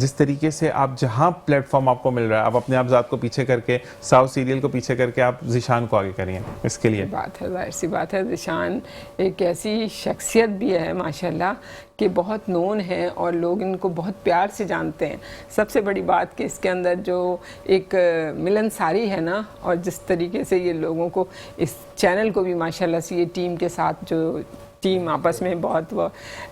جس طریقے سے آپ جہاں پلیٹ فارم آپ کو مل رہا ہے آپ اپنے آپ ذات کو پیچھے کر کے ساؤتھ سیریل کو پیچھے کر کے آپ ذیشان کو آگے کریے اس کے لیے. بات ہے، ظاہر سی بات ہے. ذیشان ایک ایسی شخصیت بھی ہے ماشاءاللہ کہ بہت نون ہے اور لوگ ان کو بہت پیار سے جانتے ہیں. سب سے بڑی بات کہ اس کے اندر جو ایک ملنساری ہے نا، اور جس طریقے سے یہ لوگوں کو اس چینل کو بھی ماشاءاللہ سے یہ ٹیم کے ساتھ جو ٹیم آپس میں بہت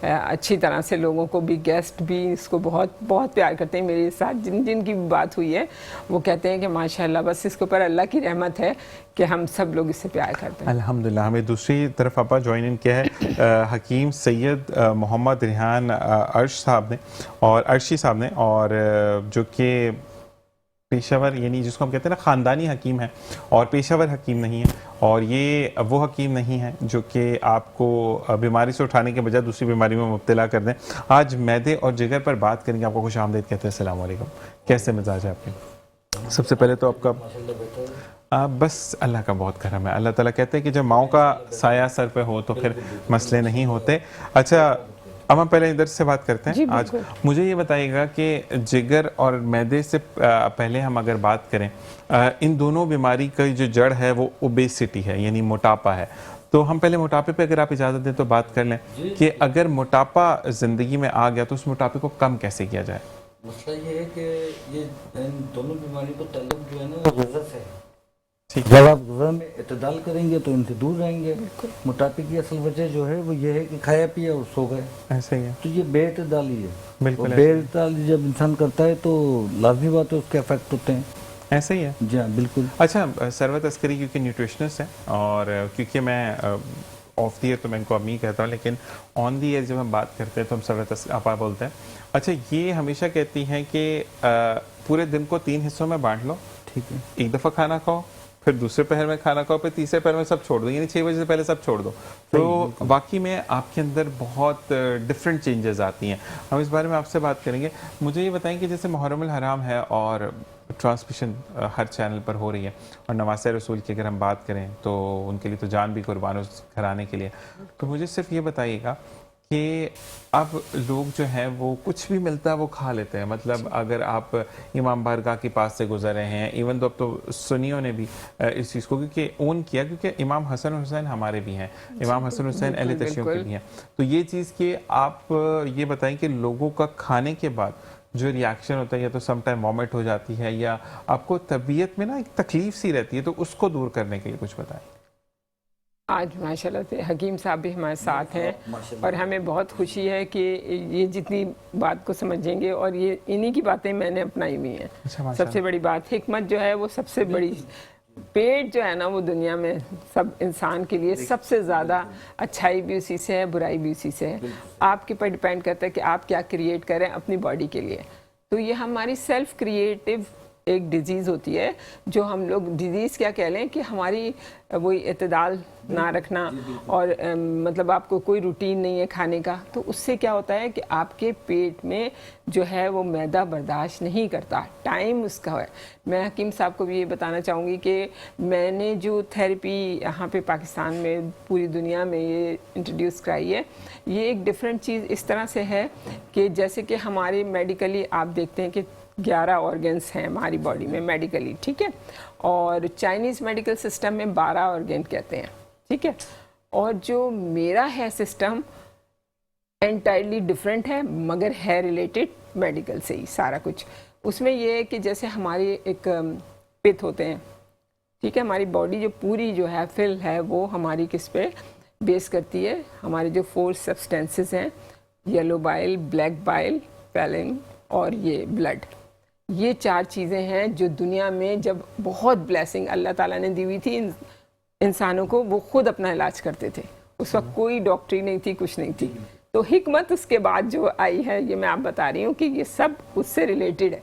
اچھی طرح سے لوگوں کو بھی گیسٹ بھی اس کو بہت بہت پیار کرتے ہیں. میرے ساتھ جن جن کی بھی بات ہوئی ہے وہ کہتے ہیں کہ ماشاءاللہ بس اس کے اوپر اللہ کی رحمت ہے کہ ہم سب لوگ اس سے پیار کرتے ہیں. الحمدللہ. ہمیں دوسری طرف آپ جوائن ان کیا ہے حکیم سید محمد ریحان عرش صاحب نے اور عرشی صاحب نے، اور جو کہ پیشہ ور یعنی جس کو ہم کہتے ہیں نا خاندانی حکیم ہے اور پیشہ ور حکیم نہیں ہے، اور یہ وہ حکیم نہیں ہے جو کہ آپ کو بیماری سے اٹھانے کے بجائے دوسری بیماری میں مبتلا کر دیں. آج معدے اور جگر پر بات کریں گے. آپ کو خوش آمدید کہتے ہیں. السلام علیکم. کیسے مزاج ہے آپ کے؟ سب سے پہلے تو آپ کا بس اللہ کا بہت کرم ہے. اللہ تعالیٰ کہتے ہیں کہ جب ماؤں کا سایہ سر پہ ہو تو پھر مسئلے نہیں ہوتے. اچھا اب ہم پہلے ادھر سے بات کرتے ہیں. آج مجھے یہ بتائیے گا کہ جگر اور معدے سے پہلے ہم اگر بات کریں، ان دونوں بیماری کا جو جڑ ہے وہ اوبیسٹی ہے، یعنی موٹاپا ہے. تو ہم پہلے موٹاپے پہ اگر آپ اجازت دیں تو بات کر لیں کہ اگر موٹاپا زندگی میں آ گیا تو اس موٹاپے کو کم کیسے کیا جائے؟ مسئلہ یہ ہے کہ یہ ان دونوں بیماریوں کا تعلق جو ہے نا غذا سے ہے. جب آپ غذا میں اعتدال کریں گے تو ان سے دور رہیں گے. موٹاپے کی اصل وجہ جو ہے وہ یہ ہے کہ کھایا پیا اور سو گئے. ایسے ہی ہے. تو یہ بے اعتدالی ہے. بالکل بے اعتدالی جب انسان کرتا ہے تو لازمی بات ہے اس کے افیکٹ ہوتے ہیں. ایسے ہی ہے. جی ہاں بالکل. اچھا ثروت عسکری کیونکہ نیوٹریشنسٹ ہے اور کیونکہ میں آف دی ایئر تو میں ان کو امی کہتا ہوں، لیکن آن دی ایئر جب ہم بات کرتے ہیں تو ہم ثروت آپا بولتے ہیں. اچھا یہ ہمیشہ کہتی ہیں کہ پورے دن کو 3 حصوں میں بانٹ لو. ٹھیک ہے. ایک دفعہ کھانا کھاؤ، پھر دوسرے پہر میں کھانا کھاؤ، پھر تیسرے پہر میں سب چھوڑ دو، یعنی 6 بجے سے پہلے سب چھوڑ دو. تو واقعی میں آپ کے اندر بہت ڈفرینٹ چینجز آتی ہیں. ہم اس بارے میں آپ سے بات کریں گے. مجھے یہ بتائیں کہ جیسے محرم الحرام ہے اور ٹرانسمیشن ہر چینل پر ہو رہی ہے، اور نواسہ رسول کی اگر ہم بات کریں تو ان کے لیے تو جان بھی قربان ہو گھرانے کے لیے. تو مجھے صرف یہ بتائیے گا کہ اب لوگ جو ہیں وہ کچھ بھی ملتا ہے وہ کھا لیتے ہیں. مطلب اگر آپ امام بارگاہ کے پاس سے گزر رہے ہیں، ایون تو اب تو سنیوں نے بھی اس چیز کو کیونکہ اون کیا، کیونکہ امام حسن حسین ہمارے بھی ہیں، امام حسن حسین اہل تشیع کے بھی ہیں. تو یہ چیز کہ آپ یہ بتائیں کہ لوگوں کا کھانے کے بعد جو ریاکشن ہوتا ہے، یا تو سم ٹائم وامٹ ہو جاتی ہے یا آپ کو طبیعت میں نا ایک تکلیف سی رہتی ہے، تو اس کو دور کرنے کے لیے کچھ بتائیں. آج ماشاءاللہ سے حکیم صاحب بھی ہمارے ساتھ ہیں اور ہمیں بہت خوشی ہے کہ یہ جتنی بات کو سمجھیں گے، اور یہ انہی کی باتیں میں نے اپنائی ہوئی ہیں. سب سے بڑی بات حکمت جو ہے وہ سب سے بڑی، پیٹ جو ہے نا وہ دنیا میں سب انسان کے لیے سب سے زیادہ اچھائی بھی اسی سے ہے، برائی بھی اسی سے ہے. آپ کے پر ڈیپینڈ کرتا ہے کہ آپ کیا کریٹ کریں اپنی باڈی کے لیے. تو یہ ہماری سیلف کریٹو ایک ڈیزیز ہوتی ہے، جو ہم لوگ ڈیزیز کیا کہہ لیں کہ ہماری وہی اعتدال نہ رکھنا، اور مطلب آپ کو کوئی روٹین نہیں ہے کھانے کا. تو اس سے کیا ہوتا ہے کہ آپ کے پیٹ میں جو ہے وہ میدا برداشت نہیں کرتا، ٹائم اس کا ہے. میں حکیم صاحب کو بھی یہ بتانا چاہوں گی کہ میں نے جو تھیراپی یہاں پہ پاکستان میں پوری دنیا میں یہ انٹروڈیوس کرائی ہے، یہ ایک ڈفرینٹ چیز اس طرح سے ہے کہ جیسے کہ ہمارے میڈیکلی آپ دیکھتے ہیں کہ 11 آرگنس ہیں ہماری باڈی میں میڈیکلی، ٹھیک ہے، اور چائنیز میڈیکل سسٹم میں 12 آرگن کہتے ہیں، ٹھیک ہے. اور جو میرا ہے سسٹم انٹائرلی ڈفرینٹ ہے، مگر ہے ریلیٹڈ میڈیکل سے ہی سارا کچھ. اس میں یہ ہے کہ جیسے ہماری ایک پت ہوتے ہیں، ٹھیک ہے، ہماری باڈی جو پوری جو ہے فل ہے وہ ہماری کس پہ بیس کرتی ہے؟ ہمارے جو 4 سبسٹینسز ہیں، یلو بائل، بلیک بائل، پیلن اور یہ بلڈ. یہ 4 چیزیں ہیں جو دنیا میں جب بہت بلیسنگ اللہ تعالیٰ نے دی ہوئی تھی انسانوں کو، وہ خود اپنا علاج کرتے تھے. اس وقت کوئی ڈاکٹری نہیں تھی، کچھ نہیں تھی. تو حکمت اس کے بعد جو آئی ہے، یہ میں آپ بتا رہی ہوں کہ یہ سب اس سے ریلیٹڈ ہے.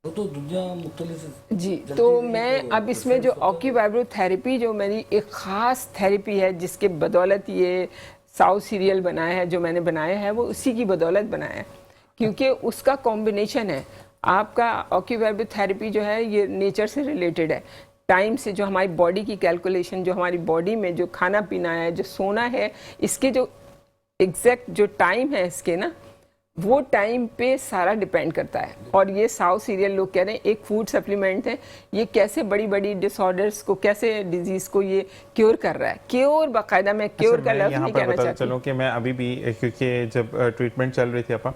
تو دنیا مختلف جی. تو میں اب اس میں جو آکی وائبرو تھیراپی جو میری ایک خاص تھیراپی ہے، جس کے بدولت یہ ساؤتھ سیریل بنایا ہے، جو میں نے بنایا ہے وہ اسی کی بدولت بنایا ہے، کیونکہ اس کا کمبینیشن ہے. آپ کا آکی وائبرو تھیراپی جو ہے یہ نیچر سے ریلیٹڈ ہے، ٹائم سے، جو ہماری باڈی کی کیلکولیشن، جو ہماری باڈی میں جو کھانا پینا ہے، جو سونا ہے، اس کے جو ایگزیکٹ جو ٹائم ہے اس کے نا، وہ ٹائم پہ سارا ڈیپینڈ کرتا ہے. اور یہ ساؤتھ سیریل لوگ کہہ رہے ہیں ایک فوڈ سپلیمنٹ ہے, یہ کیسے بڑی بڑی ڈس آرڈرس کو, کیسے ڈیزیز کو یہ کیور کر رہا ہے. کیور باقاعدہ, میں کیور کا لفظ نہیں کہنا چاہتی. چلوں کہ میں ابھی بھی, کیونکہ جب ٹریٹمنٹ چل رہی تھی اپا,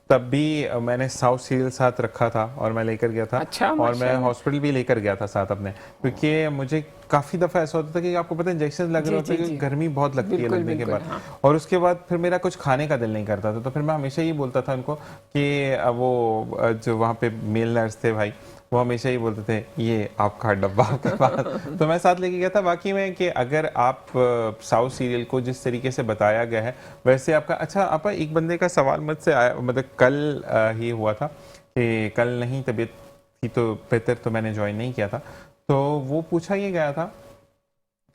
تب بھی میں نے ساؤتھ سیریل ساتھ رکھا تھا اور میں لے کر گیا تھا. اور میں ہاسپٹل بھی لے کر گیا تھا ساتھ اپنے, کیونکہ مجھے کافی دفعہ ایسا ہوتا تھا کہ آپ کو پتہ ہے انجیکشن لگ رہے ہوتے ہیں, گرمی بہت لگتی ہے لگنے کے بعد, اور اس کے بعد پھر میرا کچھ کھانے کا دل نہیں کرتا تھا. تو پھر میں ہمیشہ یہ بولتا تھا ان کو کہ وہ جو وہاں پہ میل نرس تھے بھائی, وہ ہمیشہ ہی بولتے تھے یہ آپ کا ڈبہ آپ کے پاس. تو میں ساتھ لے کے گیا تھا. واقعی میں کہ اگر آپ ساؤتھ سیریل کو جس طریقے سے بتایا گیا ہے ویسے آپ کا, اچھا آپ ایک بندے کا سوال مجھ سے آیا, مطلب کل ہی ہوا تھا کہ کل نہیں طبیعت تھی تو بہتر, تو میں نے جوائن نہیں کیا تھا. تو وہ پوچھا یہ گیا تھا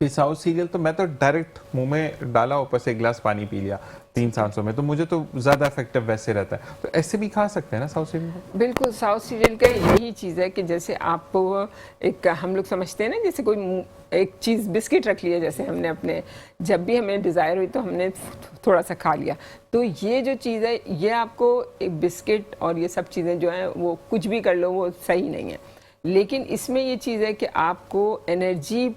کہ ساؤتھ سیریل, تو میں تو ڈائریکٹ منہ میں ڈالا, اوپر سے ایک گلاس پانی پی لیا 3 سانسوں میں, تو مجھے تو زیادہ افیکٹو ویسے رہتا ہے. تو ایسے بھی کھا سکتے ہیں نا ساؤتھ سیریل کو؟ بالکل, ساؤتھ سیریل کا یہی چیز ہے کہ جیسے آپ کو ایک, ہم لوگ سمجھتے ہیں نا جیسے کوئی ایک چیز بسکٹ رکھ لیا, جیسے ہم نے اپنے جب بھی ہمیں ڈیزائر ہوئی تو ہم نے تھوڑا سا کھا لیا. تو یہ جو چیز ہے یہ آپ کو ایک بسکٹ اور یہ سب چیزیں جو ہیں وہ کچھ بھی کر لو وہ صحیح نہیں ہے. لیکن اس میں یہ چیز ہے کہ آپ کو انرجی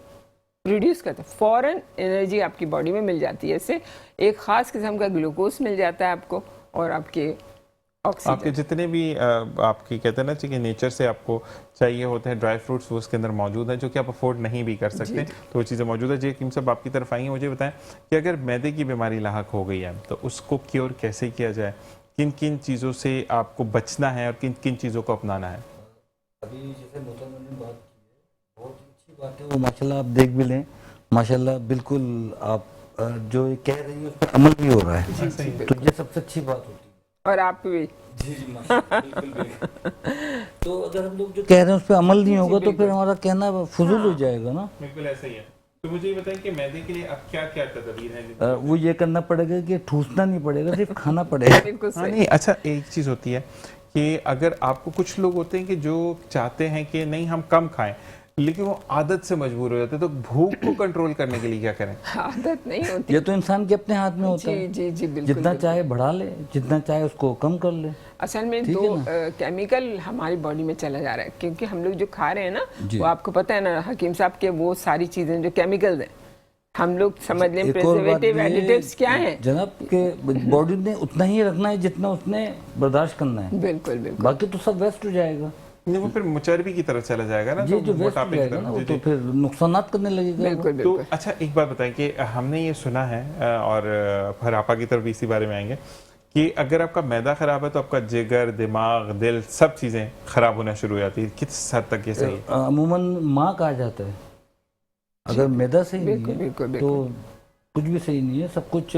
پروڈیوس کرتا ہے, فوراً انرجی آپ کی باڈی میں مل جاتی ہے. اس سے ایک خاص قسم کا گلوکوز مل جاتا ہے آپ کو, اور آپ کے آپ کے جتنے بھی آپ کی کہتے ہیں نا کہ نیچر سے آپ کو چاہیے ہوتے ہیں ڈرائی فروٹس, وہ اس کے اندر موجود ہیں جو کہ آپ افورڈ نہیں بھی کر سکتے. تو وہ چیزیں موجود ہیں. جی حکیم صاحب آپ کی طرف آئی ہیں, مجھے بتائیں کہ اگر معدے کی بیماری لاحق ہو گئی ہے تو اس کو کیور کیسے کیا جائے, کن کن چیزوں سے آپ کو بچنا ہے اور کن کن چیزوں کو اپنانا ہے؟ ابھی جیسے محترمہ نے بات کی ہے, بہت اچھی بات ہے وہ, ماشاءاللہ آپ دیکھ بھی لیں, ماشاءاللہ بالکل آپ جو کہہ رہی ہیں اس پر عمل بھی ہو رہا ہے, تو یہ سب سے اچھی بات ہوتی ہے. اور آپ بھی جی جی بالکل. تو اگر ہم لوگ جو کہہ رہے ہیں اس پہ عمل نہیں ہوگا تو پھر ہمارا کہنا فضول ہو جائے گا نا. بالکل ایسا ہی ہے. تو مجھے یہ بتائیں کہ معدے کے لیے اب کیا کیا تدابیر ہیں؟ وہ یہ کرنا پڑے گا کہ ٹھوسنا نہیں پڑے گا, صرف کھانا پڑے گا. بالکل صحیح. نہیں, اچھا ایک چیز ہوتی ہے کہ اگر آپ کو, کچھ لوگ ہوتے ہیں کہ جو چاہتے ہیں کہ نہیں ہم کم کھائیں, لیکن وہ عادت سے مجبور ہو جاتے ہیں, تو بھوک کو کنٹرول کرنے کے لیے کیا کریں؟ عادت نہیں ہوتی, یہ تو انسان کے اپنے ہاتھ میں ہوتا ہے. جی جی بالکل. جتنا چاہے بڑھا لے, جتنا چاہے اس کو کم کر لے. اصل میں دو کیمیکل ہماری باڈی میں چلا جا رہا ہے, کیونکہ ہم لوگ جو کھا رہے ہیں نا وہ آپ کو پتہ ہے نا حکیم صاحب کے, وہ ساری چیزیں جو کیمیکلز ہیں, ہم لوگ سمجھ لیں پریزرویٹیو ایڈیٹیوز کیا ہیں جناب کہ باڈی نے اتنا ہی رکھنا ہے جتنا اس نے برداشت کرنا ہے. بالکل بالکل. باقی تو سب ویسٹ ہو جائے گا. نہیں, وہ پھر مچربی کی طرف چلا جائے گا نا, جو ویسٹ ہو جائے گا نا, وہ تو پھر نقصانات کرنے لگے گا. بالکل تو اچھا ایک بات بتائیں کہ ہم نے یہ سنا ہے, اور پھر آپا کی طرف بھی اسی بارے میں آئیں گے, کہ اگر آپ کا معدہ خراب ہے تو آپ کا جگر, دماغ, دل, سب چیزیں خراب ہونا شروع ہو جاتی ہے. کس حد تک یہ صحیح ہے؟ عموماً ماں کہا جاتا ہے, اگر معدہ صحیح نہیں ہے تو کچھ بھی صحیح نہیں ہے, سب کچھ.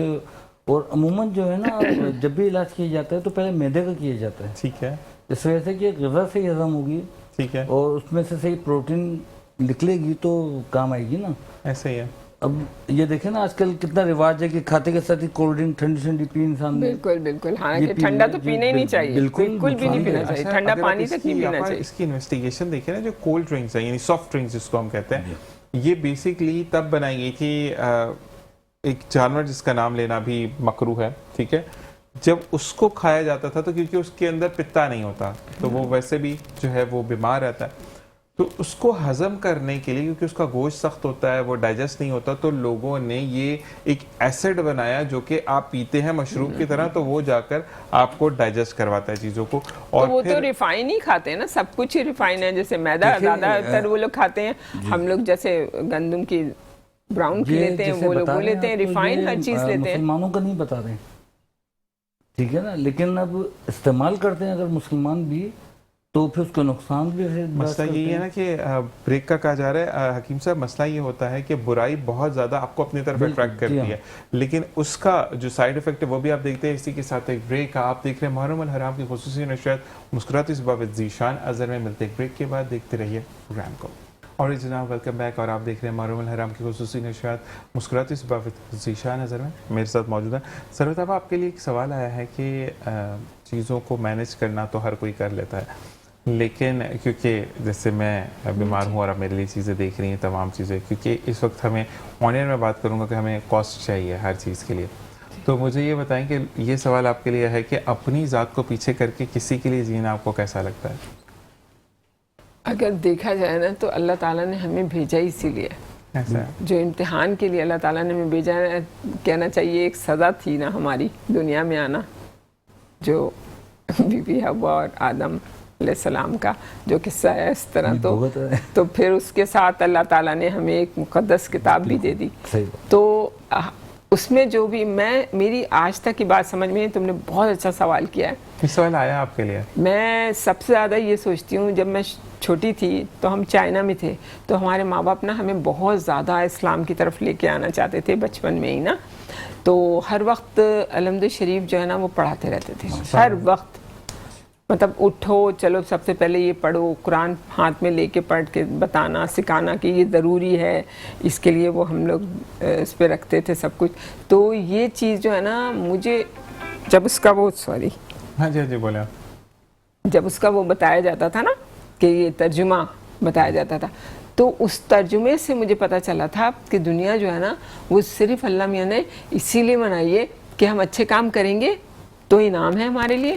اور عموماً جو ہے نا جب بھی علاج کیا جاتا ہے تو پہلے معدے کا کیا جاتا ہے. ٹھیک ہے. اس وجہ سے کہ غذا صحیح ہضم ہوگی, ٹھیک ہے, اور اس میں سے صحیح پروٹین نکلے گی تو کام آئے گی نا. ایسا ہی ہے. اب یہ دیکھیں نا آج کل کتنا رواج ہے کہ کھاتے کے ساتھ ہی کولڈ ڈرنک ٹھنڈی ٹھنڈی پی انسان. بالکل بالکل. حالانکہ ٹھنڈا تو پینا ہی نہیں چاہیے, بالکل بھی نہیں پینا چاہیے, ٹھنڈا پانی تک نہیں پینا چاہیے. اس کی انویسٹیگیشن دیکھیں نا, جو کولڈ ڈرنکس ہیں یعنی سافٹ ڈرنکس جس کو ہم کہتے ہیں, یہ بیسکلی تب بنائی گئی تھی, ایک جانور جس کا نام لینا بھی مکروہ ہے, ٹھیک ہے, جب اس کو کھایا جاتا تھا تو کیونکہ اس کے اندر پتا نہیں ہوتا تو وہ ویسے بھی جو ہے وہ بیمار رہتا ہے, تو اس کو ہضم کرنے کے لیے کیونکہ اس کا گوشت سخت ہوتا ہے, وہ ڈائجسٹ نہیں ہوتا, تو لوگوں نے یہ ایک ایسڈ بنایا جو کہ آپ پیتے ہیں مشروب کی طرح, تو وہ جا کر آپ کو ڈائجسٹ کرواتا ہے چیزوں کو. اور وہ تو ریفائن ہی کھاتے ہیں نا, سب کچھ ہی ریفائن ہے. جیسے میدا زیادہ تر وہ لوگ کھاتے ہیں, ہم لوگ جیسے گندم کی براؤن کی لیتے ہیں, وہ لوگ وہ لیتے ہیں ریفائن, ہر چیز لیتے ہیں. مسلمانوں کا نہیں بتا رہے ہیں, ٹھیک ہے نا, لیکن اب استعمال کرتے ہیں اگر مسلمان بھی, تو پھر اس کا نقصان بھی ہے. مسئلہ یہی ہے نا کہ بریک کا کہا جا رہا ہے حکیم صاحب, مسئلہ یہ ہوتا ہے کہ برائی بہت زیادہ آپ کو اپنی طرف اٹریکٹ کرتی ہے, لیکن اس کا جو سائیڈ افیکٹ ہے وہ بھی آپ دیکھتے ہیں. اسی کے ساتھ ایک بریک, آپ دیکھ رہے ہیں محرم الحرام کی خصوصی نشریات مسکراتی صبح وذ ذیشان اظہر میں. ملتے ایک بریک کے بعد, دیکھتے رہیے پروگرام کو. اور جناب ویلکم بیک, اور آپ دیکھ رہے ہیں محرم الحرام کی خصوصی نشریات مسکراتی صبح وذ ذیشان اظہر میں. میرے ساتھ موجود ہیں سروت صاحب. آپ کے لیے ایک سوال آیا ہے کہ چیزوں کو مینیج کرنا تو ہر کوئی کر لیتا ہے, لیکن کیونکہ جیسے میں بیمار ہوں اور اب میرے لیے چیزیں دیکھ رہی ہیں تمام چیزیں, کیونکہ اس وقت ہمیں آن ایئر میں بات کروں گا کہ ہمیں کاسٹ چاہیے ہر چیز کے لیے, تو مجھے یہ بتائیں کہ یہ سوال آپ کے لیے ہے کہ اپنی ذات کو پیچھے کر کے کسی کے لیے جینا آپ کو کیسا لگتا ہے؟ اگر دیکھا جائے نا تو اللہ تعالیٰ نے ہمیں بھیجا ہی اسی لیے، ایسا ہے؟ جو امتحان کے لیے اللہ تعالیٰ نے ہمیں بھیجا ہے، کہنا چاہیے ایک سزا تھی نا ہماری دنیا میں آنا، جو بی بی حوا اور آدم علیہ السلام کا جو قصہ ہے اس طرح، تو پھر اس کے ساتھ اللہ تعالیٰ نے ہمیں ایک مقدس کتاب بھی دے دی. تو اس میں جو بھی میری آج تک کی بات سمجھ میں، تم نے بہت اچھا سوال کیا ہے. یہ سوال آیا آپ کے لیے؟ میں سب سے زیادہ یہ سوچتی ہوں، جب میں چھوٹی تھی تو ہم چائنا میں تھے، تو ہمارے ماں باپ نا ہمیں بہت زیادہ اسلام کی طرف لے کے آنا چاہتے تھے بچپن میں ہی نا. تو ہر وقت الحمد شریف جو ہے نا وہ پڑھاتے رہتے تھے، ہر وقت. مطلب اٹھو چلو سب سے پہلے یہ پڑھو، قرآن ہاتھ میں لے کے پڑھ کے بتانا سکھانا کہ یہ ضروری ہے، اس کے لیے وہ ہم لوگ اس پہ رکھتے تھے سب کچھ. تو یہ چیز جو ہے نا مجھے جب اس کا وہ ہاں جی بولے آپ. جب اس کا وہ بتایا جاتا تھا نا کہ یہ ترجمہ بتایا جاتا تھا، تو اس ترجمے سے مجھے پتہ چلا تھا کہ دنیا جو ہے نا وہ صرف اللہ میاں نے اسی لیے بنائی ہے کہ ہم اچھے کام کریں گے تو انعام ہے ہمارے لیے،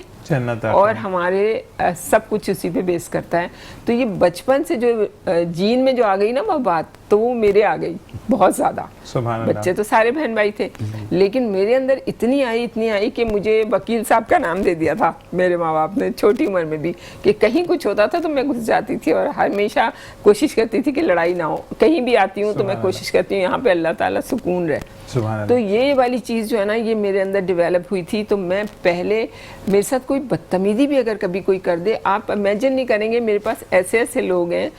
اور ہمارے سب کچھ اسی پہ بیس کرتا ہے. تو یہ بچپن سے جو جین میں جو آ گئی نا وہ بات، تو وہ میرے آ گئی بہت زیادہ. بچے تو سارے بہن بھائی تھے، لیکن میرے اندر اتنی آئی کہ مجھے وکیل صاحب کا نام دے دیا تھا میرے ماں باپ نے چھوٹی عمر میں بھی، کہ کہیں کچھ ہوتا تھا تو میں گھس جاتی تھی اور ہمیشہ کوشش کرتی تھی کہ لڑائی نہ ہو. کہیں بھی آتی ہوں تو میں کوشش کرتی ہوں یہاں پہ اللہ تعالیٰ سکون رہے. تو یہ والی چیز جو ہے نا یہ میرے اندر ڈیولپ ہوئی تھی. تو میں پہلے میرے ساتھ کوئی بدتمیزی بھی اگر کبھی کوئی کر دے، آپ امیجن نہیں کریں گے، میرے پاس ایسے لوگ ہیں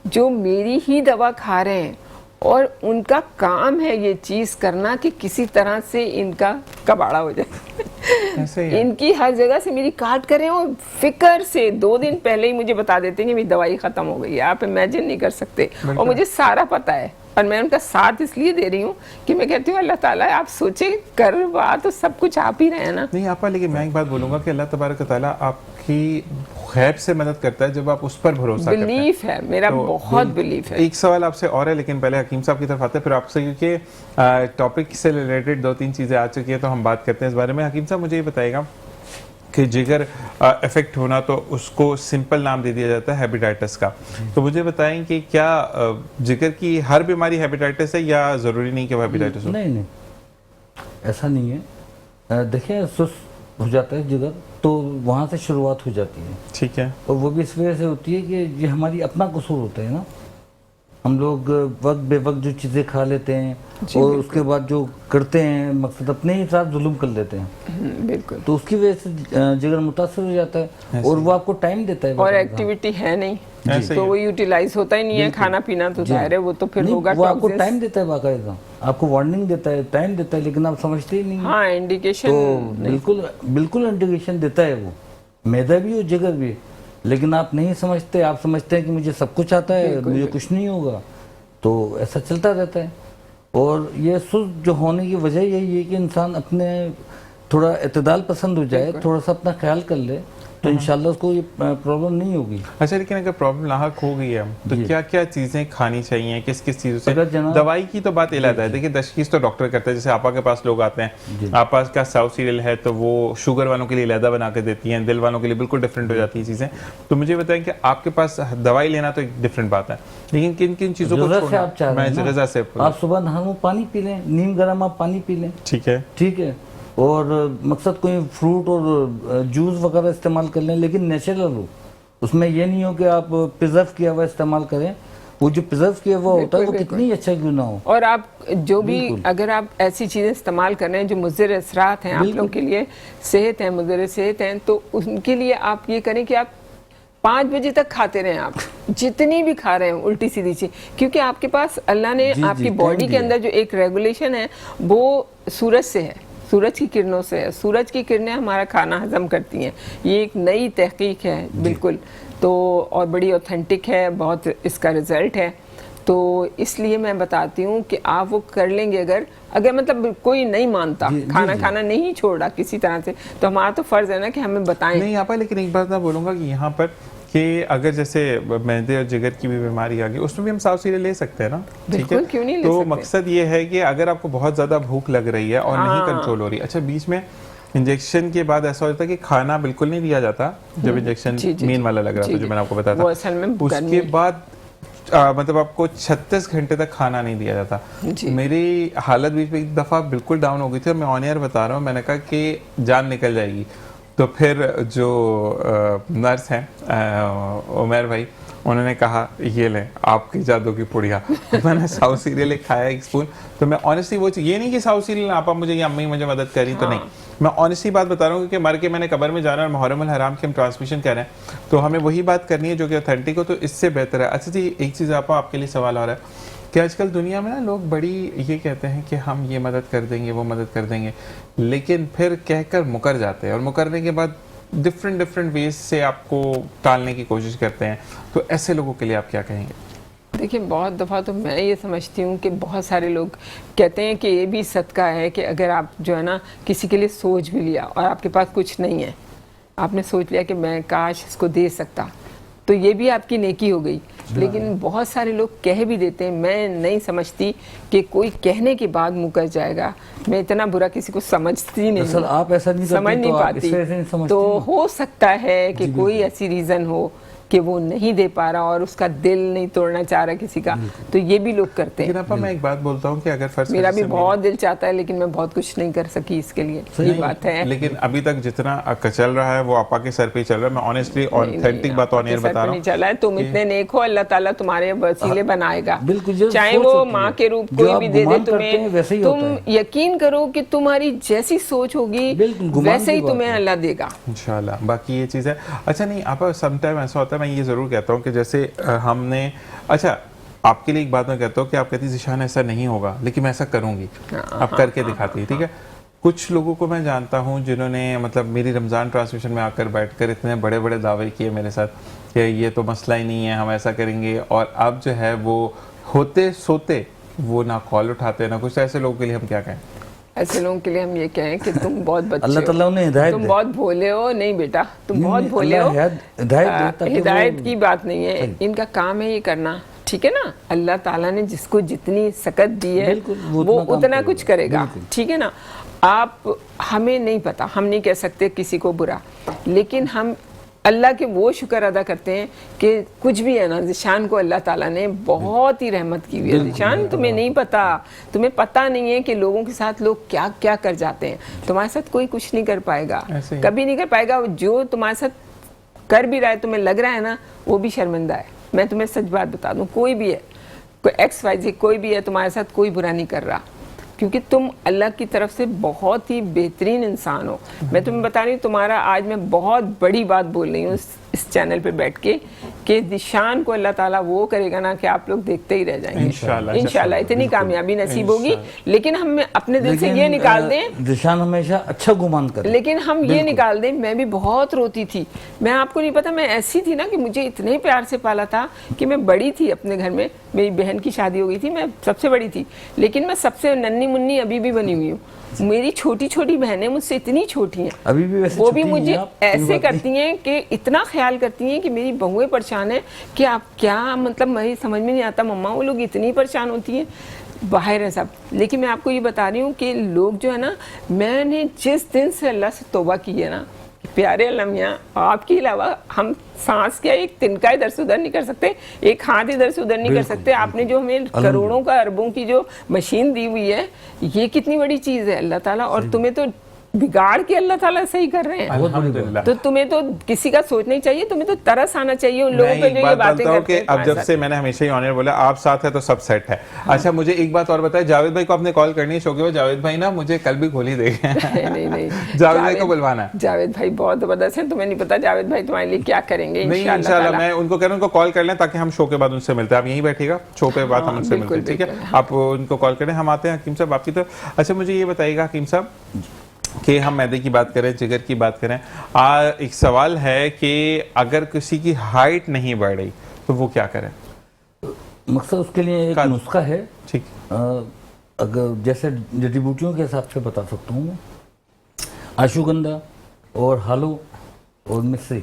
جو میری ہی دوا کھا رہے ہیں اور ان کا کام ہے یہ چیز کرنا کہ کسی طرح سے ان کا کباڑا ہو جائے. ان کی ہر جگہ سے میری کاٹ کریں اور فکر سے 2 دن پہلے ہی مجھے بتا دیتے ہیں کہ میری دوائی ختم ہو گئی ہے. آپ امیجن نہیں کر سکتے، اور مجھے سارا پتا ہے، اور میں ان کا ساتھ اس لیے دے رہی ہوں کہ میں کہتی ہوں اللہ تعالیٰ آپ سوچیں کروا تو سب کچھ آپ ہی رہے نا. نہیں آپا، لیکن میں ایک بات بولوں گا کہ اللہ تبارک و تعالیٰ آپ کی غیب سے مدد کرتا ہے جب آپ اس پر بھروسہ کرتے ہیں. بلیف ہے میرا، بہت بلیف ہے. ایک سوال آپ سے اور ہے، لیکن پہلے حکیم صاحب کی طرف آتے ہیں، پھر آپ سے، کیونکہ ٹاپک سے ریلیٹڈ 2-3 چیزیں آ چکی ہیں تو ہم بات کرتے ہیں اس بارے میں. حکیم صاحب مجھے یہ بتائے گا کہ جگر افیکٹ ہونا تو اس کو سمپل نام دے دیا جاتا ہے ہیپیٹائٹس کا. تو مجھے بتائیں کہ کیا جگر کی ہر بیماری ہیپیٹائٹس ہے یا ضروری نہیں کہ وہ ہیپیٹائٹس ہو؟ نہیں ایسا نہیں ہے. دیکھیں سست ہو جاتا ہے جگر تو وہاں سے شروعات ہو جاتی ہے. ٹھیک ہے. اور وہ بھی اس وجہ سے ہوتی ہے کہ یہ ہماری اپنا قصور ہوتا ہے نا. ہم لوگ وقت بے وقت جو چیزیں کھا لیتے ہیں اور اس کے بعد جو کرتے ہیں مقصد اپنے ہی ساتھ ظلم کر لیتے ہیں. بالکل. تو اس کی وجہ سے جگر متاثر ہو جاتا ہے اور وہ آپ کو ٹائم دیتا ہے، اور ایکٹیویٹی ہے نہیں تو وہ یوٹیلائز ہوتا ہی نہیں ہے. کھانا پینا تو ظاہر ہے وہ تو پھر ہوگا. وہ آپ کو ٹائم دیتا ہے، باقاعدہ آپ کو وارننگ دیتا ہے، ٹائم دیتا ہے، لیکن آپ سمجھتے ہی نہیں. ہاں انڈیکیشن تو بالکل انڈیکیشن دیتا ہے وہ، میدا بھی اور جگر بھی. لیکن آپ نہیں سمجھتے، آپ سمجھتے ہیں کہ مجھے سب کچھ آتا ہے، مجھے کچھ نہیں ہوگا. تو ایسا چلتا رہتا ہے. اور یہ سست جو ہونے کی وجہ یہی ہے کہ انسان اپنے تھوڑا اعتدال پسند ہو جائے، تھوڑا سا اپنا خیال کر لے تو انشاءاللہ اس کو یہ پرابلم نہیں ہوگی. اچھا، لیکن اگر پرابلم لاحق ہو گئی ہے تو کیا کیا چیزیں کھانی چاہیے، کس چیزوں سے؟ دوائی کی تو بات علیحدہ ہے. دیکھیں تشخیص تو ڈاکٹر کرتا ہے. جیسے آپا کے پاس لوگ آتے ہیں، آپا کا ساؤتھ سیریل ہے تو وہ شوگر والوں کے لیے علیحدہ بنا کے دیتی ہیں، دل والوں کے لیے بالکل ڈفرینٹ ہو جاتی ہیں چیزیں. تو مجھے بتائیں کہ آپ کے پاس دوائی لینا تو ایک ڈفرینٹ بات ہے، لیکن کن کن چیزوں کو چھوڑنا؟ میں غذا سے آپ صبح نہاروں پانی پی لیں، نیم گرم آپ پانی پی لیں. ٹھیک ہے. اور مقصد کوئی فروٹ اور جوس وغیرہ استعمال کر لیں، لیکن نیچرل ہو. اس میں یہ نہیں ہو کہ آپ پریزرو کیا ہوا استعمال کریں. وہ جو پریزرو کیا ہوا ہوتا ہے وہ کتنی اچھا کیوں نہ ہو. اور آپ جو بھی اگر آپ ایسی چیزیں استعمال کر رہے ہیں جو مضر اثرات ہیں آپ لوگوں کے لیے، صحت ہیں، مضر صحت ہیں، تو ان کے لیے آپ یہ کریں کہ آپ 5 بجے تک کھاتے رہیں. آپ جتنی بھی کھا رہے ہیں الٹی سیدھی چیز، کیونکہ آپ کے پاس اللہ نے آپ کی باڈی کے اندر جو ایک ریگولیشن ہے وہ سورج سے ہے، سورج کی کرنوں سے ہے. سورج کی کرنیں ہمارا کھانا ہضم کرتی ہیں. یہ ایک نئی تحقیق ہے بالکل، تو اور بڑی اوتھینٹک ہے، بہت اس کا رزلٹ ہے. تو اس لیے میں بتاتی ہوں کہ آپ وہ کر لیں گے. اگر مطلب کوئی نہیں مانتا کھانا نہیں چھوڑ رہا کسی طرح سے، تو ہمارا تو فرض ہے نا کہ ہمیں بتائیں. نہیں آپا، لیکن ایک بات میں بولوں گا کہ یہاں پر کہ اگر جیسے معدے اور جگر کی بھی بیماری آ گئی اس میں بھی ہم صاف سیرے لے سکتے ہیں نا؟ بالکل، کیوں نہیں لے تو سکتے؟ مقصد یہ ہے کہ اگر آپ کو بہت زیادہ بھوک لگ رہی ہے اور نہیں کنٹرول ہو رہی، اچھا بیچ میں انجیکشن کے بعد ایسا ہوتا ہے کہ کھانا بالکل نہیں دیا جاتا جب انجیکشن مین والا لگ رہا تھا جو میں نے آپ کو بتایا تھا، اس کے بعد مطلب آپ کو 36 گھنٹے تک کھانا نہیں دیا جاتا. میری حالت بیچ میں ایک دفعہ بالکل ڈاؤن ہو گئی تھی اور میں آن ایئر بتا رہا ہوں، میں نے کہا کہ جان نکل جائے گی. تو پھر جو نرس ہیں عمیر بھائی، انہوں نے کہا یہ لیں آپ کی جادو کی پڑیا. میں نے ساؤتھ سیریل کھایا ایک اسپون. تو میں آنیسٹلی وہ یہ نہیں کہ ساؤتھ سیریل آپ مجھے یا امی مجھے مدد کری تو نہیں، میں آنیسٹلی بات بتا رہا ہوں کیونکہ مر کے میں نے قبر میں جانا اور محرم الحرام کی ہم ٹرانسمیشن کر رہے ہیں تو ہمیں وہی بات کرنی ہے جو کہ اوتھینٹک ہو، تو اس سے بہتر ہے. اچھا جی، ایک چیز آپ کے لیے سوال آ رہا ہے کہ آج کل دنیا میں نا لوگ بڑی یہ کہتے ہیں کہ ہم یہ مدد کر دیں گے وہ مدد کر دیں گے، لیکن پھر کہہ کر مکر جاتے ہیں اور مکرنے کے بعد ڈفرینٹ ویز سے آپ کو ٹالنے کی کوشش کرتے ہیں. تو ایسے لوگوں کے لیے آپ کیا کہیں گے؟ دیکھیں بہت دفعہ تو میں یہ سمجھتی ہوں کہ بہت سارے لوگ کہتے ہیں کہ یہ بھی صدقہ ہے کہ اگر آپ جو ہے نا کسی کے لیے سوچ بھی لیا اور آپ کے پاس کچھ نہیں ہے، آپ نے سوچ لیا کہ میں کاش اس کو دے سکتا، تو یہ بھی آپ کی نیکی ہو گئی. لیکن بہت سارے لوگ کہہ بھی دیتے ہیں. میں نہیں سمجھتی کہ کوئی کہنے کے بعد مکر جائے گا. میں اتنا برا کسی کو سمجھتی نہیں، آپ ایسا نہیں سمجھ نہیں پاتی. تو ہو سکتا ہے کہ کوئی ایسی ریزن ہو کہ وہ نہیں دے پا رہا اور اس کا دل نہیں توڑنا چاہ رہا کسی کا، تو یہ بھی لوگ کرتے ہیں. لیکن میں ایک بات بولتا ہوں کہ اگر فرض میرا بھی بہت دل چاہتا ہے لیکن میں بہت کچھ نہیں کر سکی اس کے لیے، یہ بات ہے. لیکن ابھی تک جتنا چل رہا ہے وہ آپا کے سر پہ ہی چل رہا ہے. میں آنیسٹلی اوتھینٹک بات آن ایئر بتا رہا ہوں. نہیں چلا ہے، تم اتنے نیک ہو، اللہ تعالیٰ تمہارے وسیلے بنائے گا. چاہے وہ ماں کے روپ کوئی بھی دے دے تمہیں، تم یقین کرو کہ تمہاری جیسی سوچ ہوگی ویسے ہی تمہیں اللہ دے گا انشاءاللہ. باقی یہ چیز ہے. اچھا نہیں آپا، سم ٹائم ایسا ہوتا ہے، میں یہ ضرور کہتا ہوں کہ جیسے ہم نے، اچھا آپ کے لیے ایک بات میں کہتا ہوں کہ آپ کہتی ذیشان ایسا نہیں ہوگا لیکن میں ایسا کروں گی، آپ کر کے دکھاتی ہے. ٹھیک ہے، کچھ لوگوں کو میں جانتا ہوں جنہوں نے مطلب میری رمضان ٹرانسمیشن میں آ کر بیٹھ کر اتنے بڑے بڑے دعوے کیے میرے ساتھ کہ یہ تو مسئلہ ہی نہیں ہے، ہم ایسا کریں گے، اور اب جو ہے وہ ہوتے سوتے وہ نہ کال اٹھاتے نہ کچھ. ایسے لوگوں کے لیے ہم کیا کہیں؟ ایسے لوگوں کے لیے ہم یہ کہیں کہ تم بہت بچے اللہ تعالیٰ انہیں ہدایت، تم بہت بھولے ہو. نہیں بیٹا، تم بہت بھولے ہو. ہدایت کی بات نہیں ہے، ان کا کام ہے یہ کرنا. ٹھیک ہے نا، اللہ تعالیٰ نے جس کو جتنی سکت دی ہے وہ اتنا کچھ کرے گا. ٹھیک ہے نا. آپ ہمیں نہیں پتا، ہم نہیں کہہ سکتے کسی کو برا، لیکن ہم اللہ کے وہ شکر ادا کرتے ہیں کہ کچھ بھی ہے نا، ذیشان کو اللہ تعالیٰ نے بہت ہی رحمت کی ہوئی ہے. ذیشان تمہیں نہیں پتا، تمہیں پتا نہیں ہے کہ لوگوں کے ساتھ لوگ کیا کیا کر جاتے ہیں. تمہارے ساتھ کوئی کچھ نہیں کر پائے گا، کبھی نہیں کر پائے گا. جو تمہارے ساتھ کر بھی رہا ہے، تمہیں لگ رہا ہے نا، وہ بھی شرمندہ ہے. میں تمہیں سچ بات بتا دوں، کوئی بھی ہے، کوئی ایکس وائی زیڈ کوئی بھی ہے، تمہارے ساتھ کوئی برا نہیں کر رہا، کیونکہ تم اللہ کی طرف سے بہت ہی بہترین انسان ہو. میں تمہیں بتا رہی ہوں، تمہارا آج میں بہت بڑی بات بول رہی ہوں اس چینل پہ بیٹھ کے کہ ذیشان کو اللہ تعالیٰ وہ کرے گا نا کہ آپ لوگ دیکھتے ہی رہ جائیں گے انشاءاللہ. اتنی کامیابی نصیب ہوگی. لیکن ہم اپنے دل سے یہ نکال دیں، ذیشان ہمیشہ اچھا گمان کرے، لیکن ہم یہ نکال دیں. میں بھی بہت روتی تھی، میں آپ کو نہیں پتا، میں ایسی تھی نا کہ مجھے اتنے پیار سے پالا تھا کہ میں بڑی تھی اپنے گھر میں. میری بہن کی شادی ہو گئی تھی، میں سب سے بڑی تھی، لیکن میں سب سے ننھی منی ابھی بھی بنی ہوئی ہوں. میری چھوٹی چھوٹی بہنیں مجھ سے اتنی چھوٹی ہیں، ابھی بھی ویسے وہ بھی مجھے ایسے کرتی ہیں کہ اتنا خیال کرتی ہیں کہ میری بہویں پریشان ہیں کہ آپ کیا مطلب، مجھے سمجھ میں نہیں آتا مما وہ لوگ اتنی پریشان ہوتی ہیں. باہر ہے سب. لیکن میں آپ کو یہ بتا رہی ہوں کہ لوگ جو ہے نا، میں نے جس دن سے اللہ سے توبہ کی ہے نا، پیارے اللہ میاں آپ کے علاوہ ہم سانس کیا ایک تنکا ادھر سے ادھر نہیں کر سکتے، ایک ہاتھ ادھر سے ادھر نہیں کر سکتے. آپ نے جو ہمیں کروڑوں کا اربوں کی جو مشین دی ہوئی ہے، یہ کتنی بڑی چیز ہے اللہ تعالیٰ. اور تمہیں تو بگاڑ کے اللہ تعالیٰ صحیح کر رہے ہیں. الحمدللہ. تو تمہیں تو کسی کا سوچنا ہی چاہیے، تمہیں تو ترس آنا چاہیے ان لوگوں پہ جو یہ باتیں کرتے ہیں. اب جب سے میں نے ہمیشہ ہی آنر بولا آپ ساتھ ہے تو سب سیٹ ہے. اچھا مجھے ایک بات اور بتائیں، جاوید بھائی کو آپ نے کال کرنی ہے شو کے بعد. جاوید بھائی نا مجھے کل بھی گولی دے گئے. نہیں جاوید بھائی کو بلوانا ہے. جاوید بھائی بہت زبردست ہیں، تمہیں نہیں پتا جاوید بھائی تمہارے لیے کیا کریں گے. نہیں انشاءاللہ میں ان کو کہہ رہا ہوں ان کو کال کر لیں تاکہ ہم شو کے بعد ان سے ملتے ہیں. آپ یہیں بیٹھیے گا، شو کے بعد ہم ان سے ملتے ہیں. ٹھیک ہے، آپ ان کو کال کریں. ہم آتے ہیں حکیم صاحب آپ کی طرف. اچھا مجھے یہ بتائیے گا حکیم صاحب کہ ہم معدے کی بات کریں، جگر کی بات کریں، ایک سوال ہے کہ اگر کسی کی ہائٹ نہیں بڑھ رہی تو وہ کیا کرے؟ مقصد اس کے لیے ایک نسخہ ہے. ٹھیک، اگر جیسے جڑی بوٹیوں کے حساب سے بتا سکتا ہوں، آشوگندھا اور ہالو اور مصری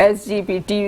SGPT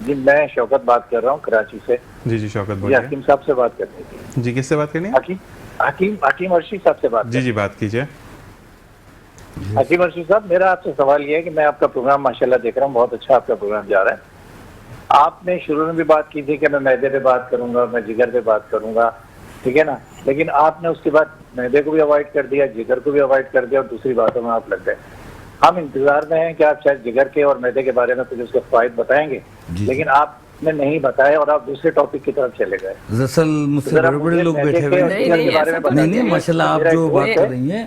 جی میں شوکت بات کر رہا ہوں کراچی سے. جی شوکت جی بولیے. حکیم صاحب سے بات کرنی تھی. جی کس سے بات کرنی ہے؟ حکیم ارشی صاحب سے بات. جی بات کیجیے. حکیم ارشی صاحب میرا آپ سے سوال یہ ہے کہ میں آپ کا پروگرام ماشاءاللہ دیکھ رہا ہوں, بہت اچھا آپ کا پروگرام جا رہا ہے. آپ نے شروع میں بھی بات کی تھی کہ میں معدے پہ بات کروں گا, میں جگر پہ بات کروں گا, ٹھیک ہے نا, لیکن آپ نے اس کے بعد معدے کو بھی اوائڈ کر دیا, جگر کو بھی اوائڈ کر دیا اور دوسری باتوں میں آپ لگ گئے. ہم انتظار میں ہیں کہ آپ شاید جگر کے اور معدے کے بارے میں کچھ اس کے فوائد بتائیں گے, لیکن آپ نے نہیں بتایا اور آپ دوسرے ٹاپک کی طرف چلے گئے. دراصل مجھ سے بڑے بڑے لوگ بیٹھے ہوئے ہیں. نہیں ماشاء اللہ آپ جو بات کر رہی ہیں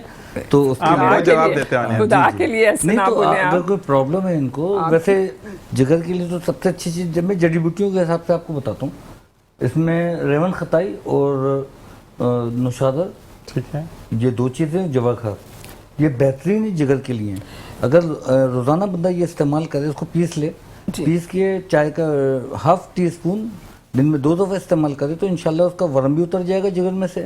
تو اس آپ جواب دیتے ہیں. خدا کے لیے ایسے نہیں نہ تو بولیں اگر آپ. کوئی پرابلم ہے ان کو, ویسے جگر کے لیے تو سب سے اچھی چیز جب میں جڑی بوٹیوں کے حساب سے آپ کو بتاتا ہوں, اس میں ریون خطائی اور نوشادر, ٹھیک ہے, یہ دو چیزیں جواخار, یہ بہترین جگر کے لیے ہیں. اگر روزانہ بندہ یہ استعمال کرے, اس کو پیس لے, پیس کے چائے کا ½ ٹی اسپون دن میں 2 دفعہ استعمال کرے تو انشاءاللہ اس کا ورم بھی اتر جائے گا جگر میں سے,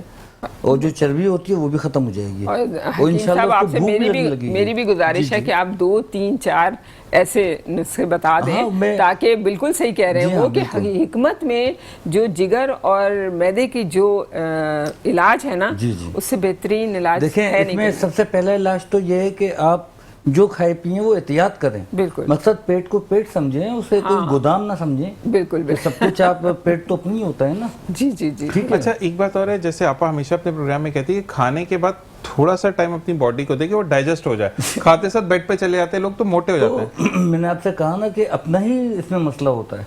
اور جو چربی ہوتی ہے وہ بھی ختم ہو جائے گی. اور اور حکیم صاحب انشاءاللہ آپ اس سے کو بھوک بھی لگنے لگے گی. میری بھی گزارش ہے کہ آپ 2 3 4 ایسے نسخے بتا دیں تاکہ بالکل صحیح کہہ رہے ہیں وہ کہ حکمت میں جو جگر اور معدے کی جو علاج ہے نا اس سے بہترین علاج دیکھیں ہے اس میں سب سے پہلا علاج تو یہ ہے کہ آپ جو کھائے پیئیں وہ احتیاط کریں. بالکل مقصد پیٹ کو پیٹ سمجھیں, اسے کوئی گودام نہ سمجھیں. بالکل سب کچھ آپ پیٹ تو اپنی ہوتا ہے نا. جی اچھا ایک بات اور ہے, جیسے آپ ہمیشہ اپنے پروگرام میں کہتی ہے کہ کھانے کے بعد تھوڑا سا ٹائم اپنی باڈی کو دے کہ وہ ڈائجسٹ ہو جائے. کھاتے ساتھ بیڈ پہ چلے جاتے ہیں لوگ تو موٹے ہو جاتے ہیں. میں نے آپ سے کہا نا کہ اپنا ہی اس میں مسئلہ ہوتا ہے.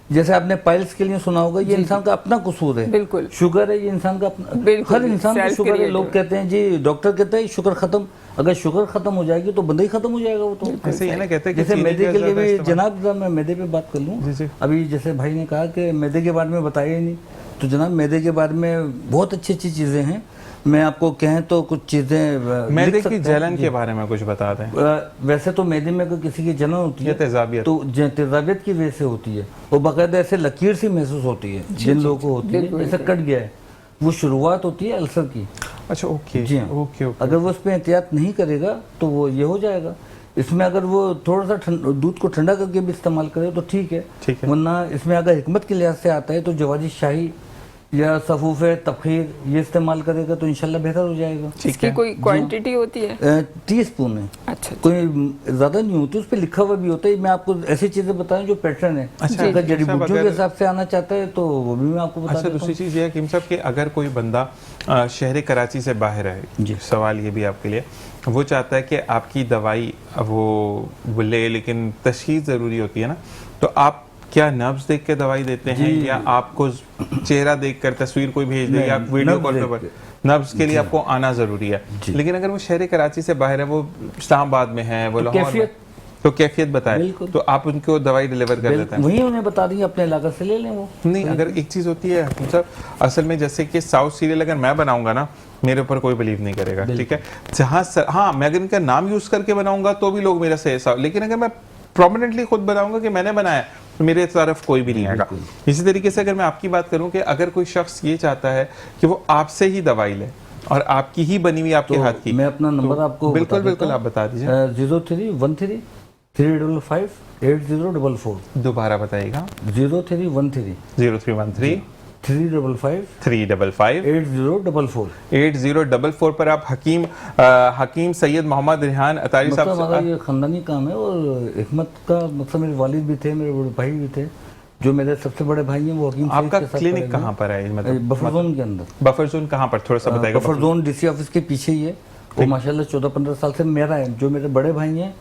جیسے آپ نے پائلس کے لیے سنا ہوگا, یہ انسان کا اپنا قصور ہے. بالکل شوگر ہے, یہ انسان کا اپنا, ہر انسان کو شوگر ہے. لوگ کہتے ہیں جی ڈاکٹر کہتا ہے شوگر ختم, اگر شوگر ختم ہو جائے گی تو بندہ ہی ختم ہو جائے گا. وہ تو ایسے یہ نا کہتے ہیں جیسے میدے کے لیے بھی, جناب میں میدے پہ بات کر لوں, ابھی جیسے بھائی نے کہا کہ میدے کے بارے میں بتایا ہی نہیں, تو جناب میدے کے بارے میں بہت اچھی اچھی چیزیں ہیں. میں آپ کو کہیں تو کچھ چیزیں معدے کی جلن کے بارے میں کچھ بتا دیں. ویسے تو معدے میں اگر کسی کی جلن ہوتی ہے تو تیزابیت کی وجہ سے ہوتی ہے, اور باقاعدہ ایسے لکیر سی محسوس ہوتی ہے جن لوگوں کو ہوتی ہے, جیسے کٹ گیا ہے, وہ شروعات ہوتی ہے السر کی. اچھا اوکے, جی ہاں, اگر وہ اس پہ احتیاط نہیں کرے گا تو وہ یہ ہو جائے گا. اس میں اگر وہ تھوڑا سا دودھ کو ٹھنڈا کر کے بھی استعمال کرے تو ٹھیک ہے, ورنہ اس میں اگر حکمت کے لحاظ سے آتا ہے تو جواری شاہی یا صفوف تبخیر یہ استعمال کرے گا تو انشاءاللہ بہتر ہو جائے گا. اس کی کوئی کوانٹیٹی ہوتی ہے؟ 30 اسپون ہے. اچھا, کوئی زیادہ نہیں ہوتی, اس پہ لکھا ہوا بھی ہوتا ہے. میں آپ کو ایسی چیزیں بتائیں جو پیٹرن ہے. اگر جڑی بوٹیوں کے حساب سے آنا چاہتا ہے تو وہ بھی میں آپ کو بتا دیتا ہوں. دوسری چیز یہ ہے حکیم صاحب کہ اگر کوئی بندہ شہر کراچی سے باہر ہے, سوال یہ بھی آپ کے لیے, وہ چاہتا ہے کہ آپ کی دوائی وہ لے لیکن تشخیص ضروری ہوتی ہے نا, تو آپ کیا نبض دیکھ کے دوائی دیتے ہیں یا آپ کو چہرہ دیکھ کر تصویر کوئی بھیج دے یا ویڈیو کال پہ؟ نبض کے لیے آپ کو آنا ضروری ہے, لیکن اگر وہ شہر کراچی سے باہر ہے, وہ اسلام آباد میں ہے, وہ لاہور میں, تو کیفیت بتائے تو آپ ان کو دوائی ڈیلیور کر دیتے ہیں. وہی انہیں بتا دیں اپنے علاقے سے لے لیں. وہ نہیں, اگر ایک چیز ہوتی ہے حکیم صاحب, اصل میں جیسے کہ ساؤتھ سیریل اگر میں بناؤں گا نا, میرے اوپر کوئی بلیو نہیں کرے گا, ٹھیک ہے, جہاں ہاں میں اگر ان کا نام یوز کر کے بناؤں گا تو بھی لوگ میرا سے, لیکن اگر میں پرومیننٹلی خود بناؤں گا کہ میں نے بنایا تو میرے طرف کوئی بھی نہیں آئے گا. اسی طریقے سے اگر میں آپ کی بات کروں کہ اگر کوئی شخص یہ چاہتا ہے کہ وہ آپ سے ہی دوائی لے اور آپ کی ہی بنی ہوئی آپ کے ہاتھ کی, میں اپنا نمبر آپ کو بالکل آپ بتا دیجیے. 0313 355 8044. دوبارہ بتائیے گا. 0313 355 8044. 8044 پر آپ حکیم سید محمد ریحان اطاری صاحب سے. ہمارا یہ خاندانی کام ہے, اور حکمت کا مقصد میرے والد بھی تھے, میرے بڑے بھائی بھی تھے, جو میرے سب سے بڑے بھائی ہیں وہ حکیم. آپ کا کلینک کہاں پر ہے؟ بفر زون کے اندر. بفر زون کہاں پر, تھوڑا سا بتائیے گا. Buffer zone D C office کے پیچھے ہی ہے. وہ ماشاءاللہ 14-15 سال سے میرا ہے. جو میرے بڑے بھائی ہیں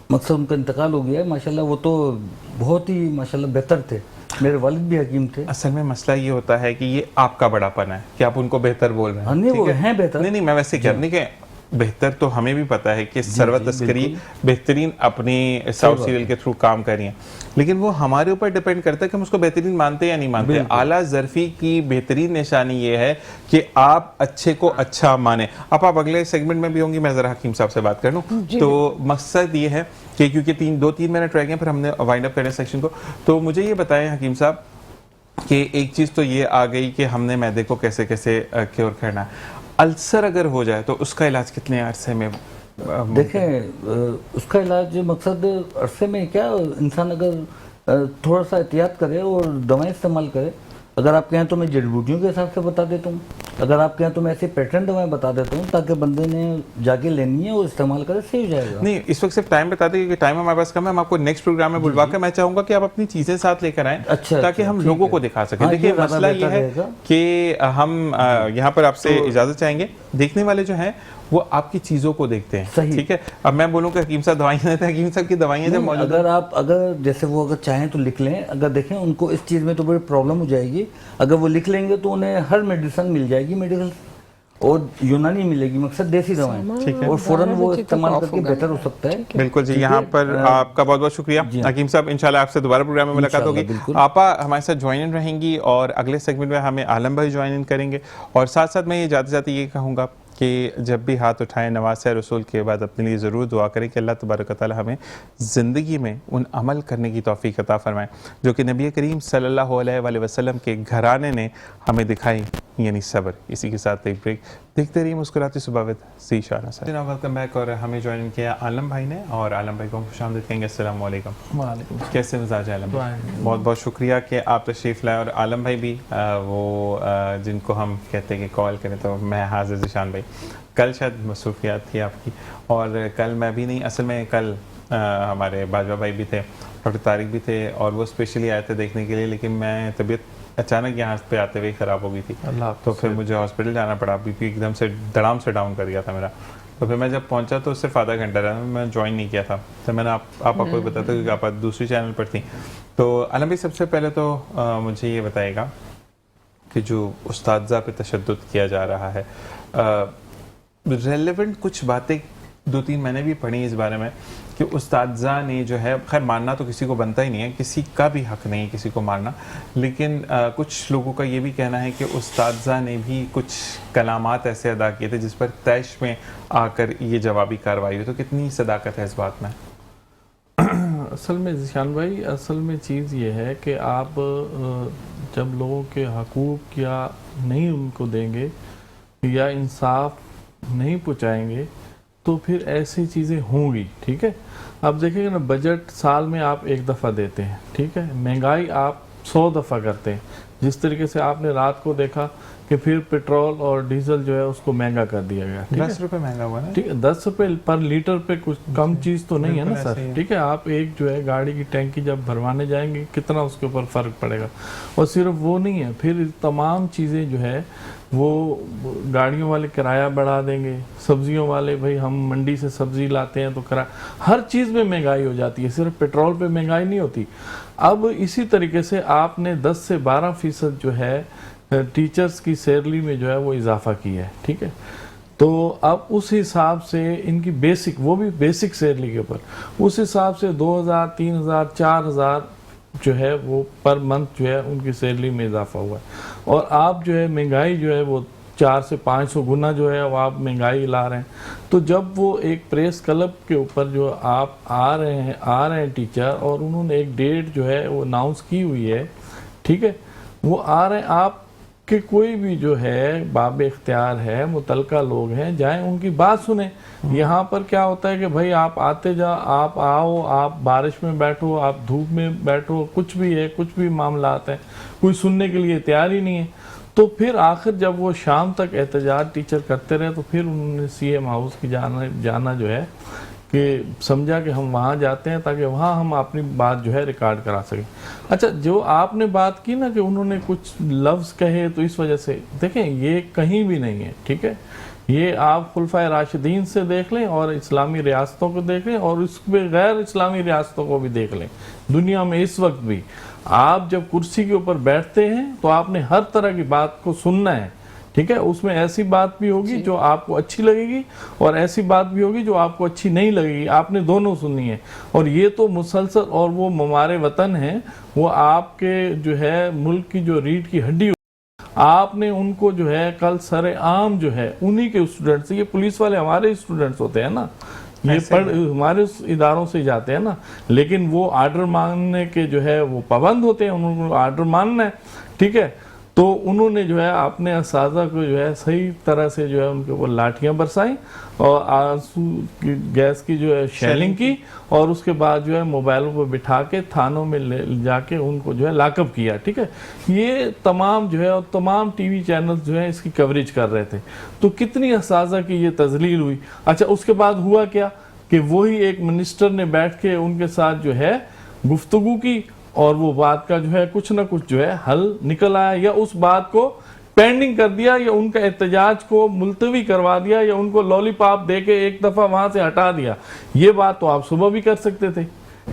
مقصد ان کا انتقال ہو گیا ہے ماشاءاللہ, وہ تو بہت ہی ماشاءاللہ بہتر تھے. میرے والد بھی حکیم تھے. اصل میں مسئلہ یہ ہوتا ہے کہ یہ آپ کا بڑا پن ہے کہ آپ ان کو بہتر بول رہے ہیں. نہیں وہ ہیں بہتر. نہیں میں ویسے کہہ رہا کہ بہتر تو ہمیں بھی پتا ہے کہ ثروت عسکری بہترین اپنی ساؤتھ سیریل کے تھرو کام کر رہی ہیں, لیکن وہ ہمارے اوپر ڈیپینڈ کرتا ہے کہ ہم اس کو بہترین مانتے یا نہیں مانتے. اعلیٰ ظرفی کی بہترین نشانی یہ ہے کہ آپ اچھے کو اچھا مانیں. آپ اگلے سیگمنٹ میں بھی ہوں گی, میں ذرا حکیم صاحب سے بات کر لوں. تو مقصد یہ ہے کہ کیونکہ 2-3 منٹ رہ گئے پھر ہم نے وائنڈ اپ کرنے سیکشن کو, تو مجھے یہ بتائیں حکیم صاحب کہ ایک چیز تو یہ آ گئی کہ ہم نے معدے کو کیسے کیور کرنا ہے. السر اگر ہو جائے تو اس کا علاج کتنے عرصے میں؟ دیکھیں اس کا علاج مقصد عرصے میں کیا, انسان اگر تھوڑا سا احتیاط کرے اور دوائیں استعمال کرے. اگر آپ کہیں تو میں جڑی بوٹیوں کے حساب سے بتا دیتا ہوں, اگر آپ کہیں تو میں ایسے پیٹرن دوائیں بتا دیتا ہوں تاکہ بندے نے جا کے لینی ہے اور استعمال کرے, صحیح ہو جائے گا. نہیں اس وقت صرف ٹائم بتا دیں کیونکہ ٹائم ہمارے پاس کم ہے. ہم آپ کو نیکسٹ پروگرام میں بلوا کے میں چاہوں گا کہ آپ اپنی چیزیں ساتھ لے کر آئیں تاکہ ہم لوگوں کو دکھا سکیں. دیکھیے مسئلہ یہ ہے کہ ہم یہاں پر آپ سے اجازت چاہیں گے, دیکھنے والے جو ہیں وہ آپ کی چیزوں کو دیکھتے ہیں, ٹھیک ہے. اب میں بولوں کہ حکیم صاحب دوائیں دیتے ہیں, حکیم صاحب کی دوائیں جب موجود اگر جیسے وہ اگر چاہیں تو لکھ لیں, اگر دیکھیں ان کو اس چیز میں تو بڑی پرابلم ہو جائے گی, اگر وہ لکھ لیں گے تو انہیں ہر میڈیسن مل جائے گی میڈیکل, اور یونانی ملے گی, مقصد دیسی دوائیں, اور فوراً وہ استعمال کر کے بہتر ہو سکتا ہے. بالکل جی, یہاں پر آپ کا بہت بہت شکریہ حکیم صاحب. انشاءاللہ آپ سے دوبارہ پروگرام میں ملاقات ہوگی. آپا ہمارے ساتھ جوائن ان رہیں گی اور اگلے سیگمنٹ میں ہمیں عالم بھائی جوائن ان کریں گے. اور ساتھ ساتھ میں یہ جاتے جاتے یہ کہوں گا کہ جب بھی ہاتھ اٹھائیں نواز رسول کے بعد اپنے لیے ضرور دعا کریں کہ اللہ تبارک و تعالی ہمیں زندگی میں ان عمل کرنے کی توفیق عطا فرمائیں جو کہ نبی کریم صلی اللہ علیہ وآلہ وسلم کے گھرانے نے ہمیں دکھائی, یعنی صبر. اسی کے ساتھ ایک بریک, دیکھتے رہیے مسکراتی صبح وتھ سی شارہ صاحب. Welcome back. اور ہمیں جوائن کیا عالم بھائی نے, اور عالم بھائی کو خوش آمدید کہیں گے. السلام علیکم. وعلیکم. کیسے مزاج ہے عالم بھائی؟ بہت بہت شکریہ کہ آپ تشریف لائے. اور عالم بھائی بھی وہ جن کو ہم کہتے ہیں کہ کال کریں تو میں حاضر ذیشان بھائی, کل شاید مصروفیات تھی آپ کی, اور کل میں بھی نہیں, اصل میں کل ہمارے باجوہ بھائی بھی تھے, ڈاکٹر طارق بھی تھے, اور وہ اسپیشلی آئے تھے دیکھنے کے لیے, لیکن میں طبیعت اچانک یہاں پہ آتے ہوئے خراب ہو گئی تھی, تو پھر مجھے ہاسپٹل جانا پڑا. بی پی ایک دم سے دڑام سے ڈاؤن کر گیا تھا میرا. تو پھر میں جب پہنچا تو صرف آدھا گھنٹہ رہا, میں جوائن نہیں کیا تھا. تو میں نے آپ کو بتاتا کیونکہ آپ دوسری چینل پر تھیں. تو عالم بھائی سب سے پہلے تو مجھے یہ بتائے گا کہ جو اساتذہ پہ تشدد کیا جا رہا ہے, ریلیونٹ کچھ باتیں 2-3 میں نے بھی پڑھی اس بارے میں کہ استاذہ نے جو ہے, خیر ماننا تو کسی کو بنتا ہی نہیں ہے, کسی کا بھی حق نہیں ہے کسی کو مارنا, لیکن کچھ لوگوں کا یہ بھی کہنا ہے کہ استاذہ نے بھی کچھ کلامات ایسے ادا کیے تھے جس پر طیش میں آ کر یہ جوابی کارروائی ہوئی. تو کتنی صداقت ہے اس بات میں؟ اصل میں ذیشان بھائی, اصل میں چیز یہ ہے کہ آپ جب لوگوں کے حقوق یا نہیں ان کو دیں گے یا انصاف نہیں پہنچائیں گے تو پھر ایسی چیزیں ہوں گی. ٹھیک ہے, اب دیکھیں گے نا, بجٹ سال میں آپ 1 دفعہ دیتے ہیں, ٹھیک ہے, مہنگائی آپ 100 دفعہ کرتے ہیں. جس طریقے سے آپ نے رات کو دیکھا کہ پھر پیٹرول اور ڈیزل جو ہے اس کو مہنگا کر دیا گیا. 10 روپے مہنگا ہوا نا, ٹھیک ہے, 10 روپے پر لیٹر پہ کچھ کم چیز تو نہیں ہے نا سر. ٹھیک ہے, آپ ایک جو ہے گاڑی کی ٹینکی جب بھروانے جائیں گے کتنا اس کے اوپر فرق پڑے گا. اور صرف وہ نہیں ہے, پھر تمام چیزیں جو ہے وہ گاڑیوں والے کرایہ بڑھا دیں گے, سبزیوں والے بھائی ہم منڈی سے سبزی لاتے ہیں تو کرایہ, ہر چیز میں مہنگائی ہو جاتی ہے, صرف پیٹرول پہ مہنگائی نہیں ہوتی. اب اسی طریقے سے آپ نے 10 سے 12% جو ہے ٹیچرز کی سیلری میں جو ہے وہ اضافہ کیا ہے. ٹھیک ہے, تو اب اس حساب سے ان کی بیسک, وہ بھی بیسک سیلری کے اوپر, اس حساب سے 2000 3000 4000 جو ہے وہ پر منتھ جو ہے ان کی سیلری میں اضافہ ہوا ہے. اور آپ جو ہے مہنگائی جو ہے وہ 400 سے 500 گنا جو ہے وہ آپ مہنگائی لا رہے ہیں. تو جب وہ ایک پریس کلب کے اوپر جو آپ آ رہے ہیں ٹیچر, اور انہوں نے ایک ڈیٹ جو ہے وہ اناؤنس کی ہوئی ہے, ٹھیک ہے, وہ آ رہے ہیں, آپ کہ کوئی بھی جو ہے باب اختیار ہے, متعلقہ لوگ ہیں, جائیں ان کی بات سنیں. یہاں پر کیا ہوتا ہے کہ بھائی آپ آتے آپ آؤ, آپ بارش میں بیٹھو, آپ دھوپ میں بیٹھو, کچھ بھی ہے, کچھ بھی معاملات ہیں, کوئی سننے کے لیے تیار ہی نہیں ہے. تو پھر آخر جب وہ شام تک احتجاج ٹیچر کرتے رہے تو پھر انہوں نے سی ایم ہاؤس کی جانا جو ہے کہ سمجھا کہ ہم وہاں جاتے ہیں تاکہ وہاں ہم اپنی بات جو ہے ریکارڈ کرا سکیں. اچھا, جو آپ نے بات کی نا کہ انہوں نے کچھ لفظ کہے تو اس وجہ سے, دیکھیں یہ کہیں بھی نہیں ہے. ٹھیک ہے, یہ آپ خلفائے راشدین سے دیکھ لیں اور اسلامی ریاستوں کو دیکھ لیں اور اس پہ غیر اسلامی ریاستوں کو بھی دیکھ لیں. دنیا میں اس وقت بھی آپ جب کرسی کے اوپر بیٹھتے ہیں تو آپ نے ہر طرح کی بات کو سننا ہے. ٹھیک ہے, اس میں ایسی بات بھی ہوگی جو آپ کو اچھی لگے گی اور ایسی بات بھی ہوگی جو آپ کو اچھی نہیں لگے گی. آپ نے دونوں سننی ہے. اور یہ تو مسلسل, اور وہ ہمارے وطن ہیں, وہ آپ کے جو ہے ملک کی جو ریڑھ کی ہڈی, آپ نے ان کو جو ہے کل سر عام جو ہے انہی کے اسٹوڈنٹس, یہ پولیس والے ہمارے اسٹوڈنٹس ہوتے ہیں نا, یہ ہمارے اداروں سے جاتے ہیں نا, لیکن وہ آرڈر ماننے کے جو ہے وہ پابند ہوتے ہیں, انہوں کو آرڈر ماننا ہے. ٹھیک ہے, تو انہوں نے جو ہے اپنے اساتذہ کو جو ہے صحیح طرح سے جو ہے ان کے اوپر لاٹھیاں برسائیں اور آنسو گیس کی جو ہے شیلنگ کی، اور اس کے بعد جو ہے موبائلوں پہ بٹھا کے تھانوں میں لے جا کے ان کو جو ہے لاک اپ کیا. ٹھیک ہے، یہ تمام جو ہے اور تمام ٹی وی چینلز جو ہیں اس کی کوریج کر رہے تھے. تو کتنی اساتذہ کی یہ تذلیل ہوئی. اچھا اس کے بعد ہوا کیا کہ وہی ایک منسٹر نے بیٹھ کے ان کے ساتھ جو ہے گفتگو کی، اور وہ بات کا جو ہے کچھ نہ کچھ جو ہے حل نکل آیا، یا اس بات کو پینڈنگ کر دیا، یا ان کا احتجاج کو ملتوی کروا دیا، یا ان کو لولی پاپ دے کے ایک دفعہ وہاں سے ہٹا دیا. یہ بات تو آپ صبح بھی کر سکتے تھے.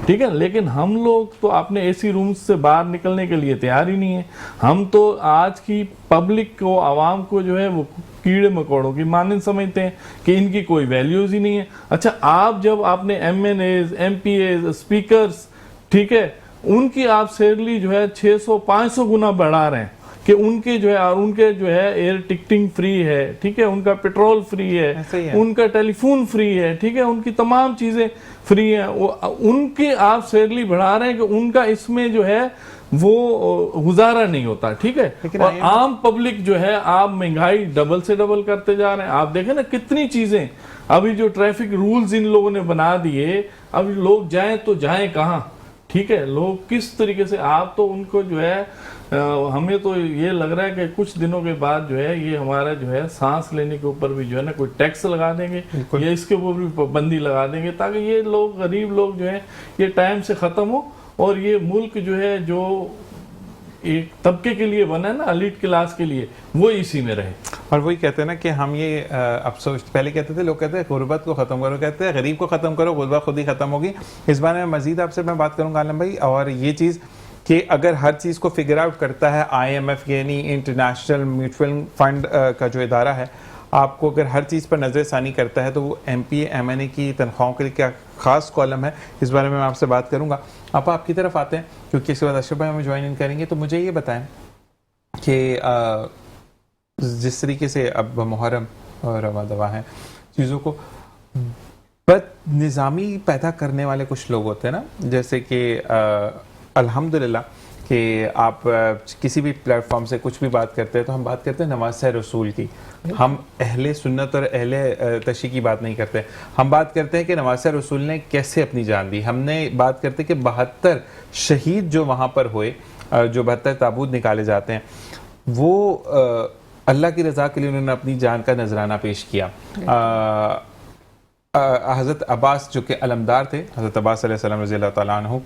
ٹھیک ہے، لیکن ہم لوگ تو اپنے اے سی رومز سے باہر نکلنے کے لیے تیار ہی نہیں ہیں. ہم تو آج کی پبلک کو، عوام کو جو ہے وہ کیڑے مکوڑوں کی مانند سمجھتے ہیں کہ ان کی کوئی ویلیوز ہی نہیں ہے. اچھا آپ جب آپ نے M N As, M P As, speakers, ٹھیک ہے، ان کی آپ سیلری جو ہے 600-500 گنا بڑھا رہے ہیں کہ ان کے جو ہے، اور ان کے جو ہے ایئر ٹکٹنگ فری ہے، ٹھیک ہے، ان کا پیٹرول فری ہے، ان کا ٹیلی فون فری ہے، ٹھیک ہے، ان کی تمام چیزیں فری ہیں، ان کی آپ سیلری بڑھا رہے ہیں کہ ان کا اس میں جو ہے وہ گزارا نہیں ہوتا. ٹھیک ہے، اور عام پبلک جو ہے آپ مہنگائی ڈبل سے ڈبل کرتے جا رہے ہیں. آپ دیکھیں نا کتنی چیزیں ابھی جو ٹریفک رولز ان لوگوں نے بنا دیے، اب لوگ جائیں تو جائیں کہاں. ٹھیک ہے، لوگ کس طریقے سے، آپ تو ان کو جو ہے، ہمیں تو یہ لگ رہا ہے کہ کچھ دنوں کے بعد جو ہے یہ ہمارا جو ہے سانس لینے کے اوپر بھی جو ہے نا کوئی ٹیکس لگا دیں گے، یا اس کے اوپر بھی پابندی لگا دیں گے، تاکہ یہ لوگ، غریب لوگ جو ہیں، یہ ٹائم سے ختم ہو، اور یہ ملک جو ہے جو ایک طبقے کے لیے بنا ہے نا، ایلیٹ کلاس کے لیے، وہ اسی میں رہے. اور وہی کہتے ہیں نا کہ ہم یہ اب پہلے کہتے تھے، لوگ کہتے ہیں غربت کو ختم کرو، کہتے ہیں غریب کو ختم کرو، غربت خود ہی ختم ہوگی. اس بارے میں مزید آپ سے میں بات کروں گا عالم بھائی. اور یہ چیز کہ اگر ہر چیز کو فگر آؤٹ کرتا ہے آئی ایم ایف، یعنی انٹرنیشنل میوچول فنڈ کا جو ادارہ ہے، آپ کو اگر ہر چیز پر نظر ثانی کرتا ہے، تو وہ ایم پی ایم این اے کی تنخواہوں کے لیے کیا خاص کالم ہے، اس بارے میں آپ سے بات کروں گا. آپ کی طرف آتے ہیں کیونکہ اس کے بعد اشرف بھائی ہمیں جوائن ان کریں گے. تو مجھے یہ بتائیں کہ جس طریقے سے اب محرم اور رواں دوا ہیں، چیزوں کو بد نظامی پیدا کرنے والے کچھ لوگ ہوتے ہیں نا، جیسے کہ الحمدللہ کہ آپ کسی بھی پلیٹ فارم سے کچھ بھی بات کرتے ہیں تو ہم بات کرتے ہیں نواسہ رسول کی. ہم اہل سنت اور اہل تشیع کی بات نہیں کرتے. ہم بات کرتے ہیں کہ نواسہ رسول نے کیسے اپنی جان دی. ہم نے بات کرتے ہیں کہ 72 شہید جو وہاں پر ہوئے، جو 72 تابوت نکالے جاتے ہیں، وہ اللہ کی رضا کے لیے انہوں نے اپنی جان کا نذرانہ پیش کیا. حضرت عباس جو کہ علمدار تھے، حضرت عباس علیہ السلام رضی اللہ تعالیٰ عنہ،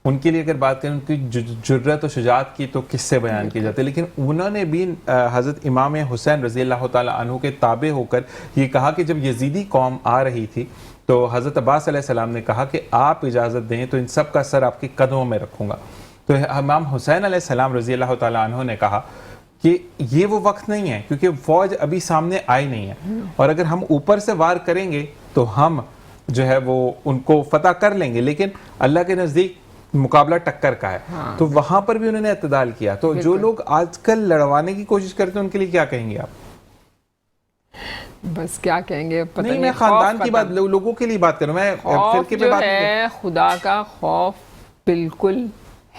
ان کے لیے اگر بات کریں ان کی جرت و شجاعت کی تو کس سے بیان کی جاتی ہے. لیکن انہوں نے بھی حضرت امام حسین رضی اللہ تعالیٰ عنہ کے تابع ہو کر یہ کہا کہ جب یزیدی قوم آ رہی تھی تو حضرت عباس علیہ السلام نے کہا کہ آپ اجازت دیں تو ان سب کا سر آپ کے قدموں میں رکھوں گا. تو امام حسین علیہ السلام رضی اللہ تعالیٰ عنہ نے کہا کہ یہ وہ وقت نہیں ہے، کیونکہ فوج ابھی سامنے آئی نہیں ہے، اور اگر ہم اوپر سے وار کریں گے تو ہم جو ہے وہ ان کو فتح کر لیں گے، لیکن اللہ کے نزدیک مقابلہ ٹکر کا ہے. تو وہاں پر بھی انہوں نے اعتدال کیا. تو جو لوگ آج کل لڑوانے کی کوشش کرتے ہیں ان کے لیے کیا کہیں گے آپ؟ بس کیا کہیں گے، پتہ نہیں، میں خاندان کی بات، لوگوں کے لیے بات کروں، میں فرقے پہ بات نہیں ہے. خدا کا خوف بالکل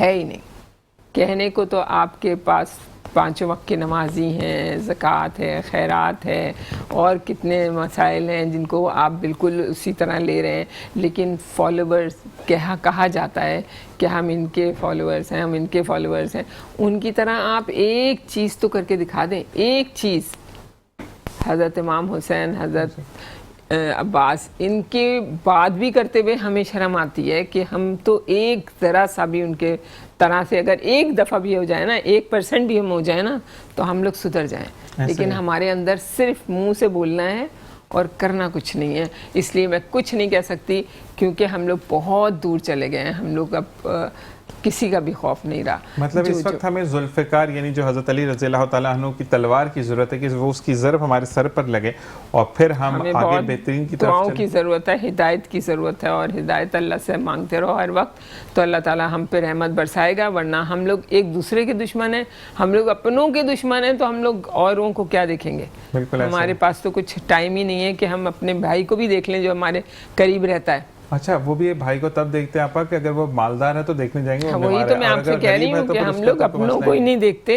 ہے ہی نہیں. کہنے کو تو آپ کے پاس 5 وقت کی نمازی ہیں، زکوٰۃ ہے، خیرات ہے، اور کتنے مسائل ہیں جن کو آپ بالکل اسی طرح لے رہے ہیں، لیکن فالوورز کہا جاتا ہے کہ ہم ان کے فالوورز ہیں، ہم ان کے فالوورز ہیں. ان کی طرح آپ ایک چیز تو کر کے دکھا دیں، ایک چیز. حضرت امام حسین، حضرت عباس، ان کے بات بھی کرتے ہوئے ہمیں شرم آتی ہے کہ ہم تو ایک ذرا سا بھی ان کے طرح سے اگر ایک دفعہ بھی ہو جائے نا، 1% بھی ہم ہو جائے نا، تو ہم لوگ سدھر جائیں. لیکن ہمارے اندر صرف منہ سے بولنا ہے اور کرنا کچھ نہیں ہے. اس لیے میں کچھ نہیں کہہ سکتی، کیونکہ ہم لوگ بہت دور چلے گئے ہیں. ہم لوگ اب کسی کا بھی خوف نہیں رہا. مطلب اس وقت ہمیں ذوالفقار یعنی جو حضرت علی رضی اللہ تعالیٰ عنہ کی تلوار کی ضرورت ہے کہ وہ اس کی ضرب ہمارے سر پر لگے، اور پھر ہم آگے بہترین کی طرف دعاؤں کی ضرورت ہے، ہدایت کی ضرورت ہے، اور ہدایت اللہ سے مانگتے رہو ہر وقت، تو اللہ تعالیٰ ہم پہ رحمت برسائے گا. ورنہ ہم لوگ ایک دوسرے کے دشمن ہیں، ہم لوگ اپنوں کے دشمن ہیں، تو ہم لوگ اوروں کو کیا دیکھیں گے. ہمارے پاس تو کچھ ٹائم ہی نہیں ہے کہ ہم اپنے بھائی کو بھی دیکھ لیں جو ہمارے قریب رہتا ہے. اچھا، وہ بھی بھائی کو تب دیکھتے ہیں آپ کہ اگر وہ مالدار ہے تو دیکھنے جائیں گے. وہی تو میں آپ سے کہہ رہی ہوں کہ ہم لوگ اپنوں کو ہی نہیں دیکھتے،